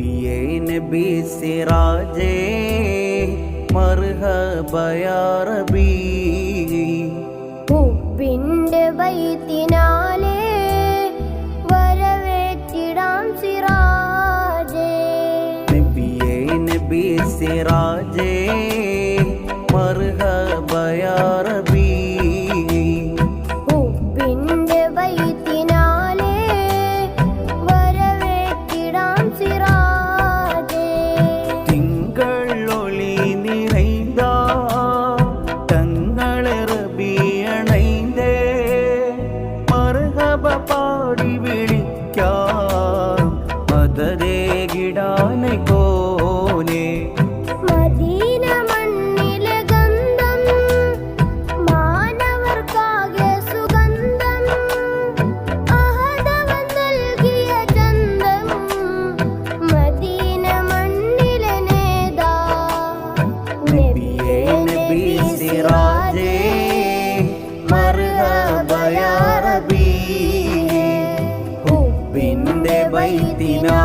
നബിയേ നബി സിറാജേ മർഹബ യാ റബീ ഹുബ്ബിന്റെ ബൈത്തിനാലേ വരവേറ്റിടാം സിറാജേ നബിയേ നബി സിറാജേ മർഹബ യാ റബീ ഹുബ്ബിന്റെ ബൈത്തിനാലേ വരവേറ്റിടാം സിറാജേ തിങ്കൾ ഒളി നിറൈന്ത തങ്ങളെ റബിയണൈന്തേ മർഹബ പാടി വിളിക്കാം മദദേ ഗിടാനെ കോനെ മദീന മണ്ണിലെ ഗന്ധം മാനവർക്കാകെ സുഗന്ധം അഹദവൻ നൽകിയ ചന്തം മദീന മണ്ണിലെ നേതാ നബിയേ നബി സിറാജേ മർഹബ യാ റബീ ഹുബ്ബിന്റെ ബൈത്തിനാ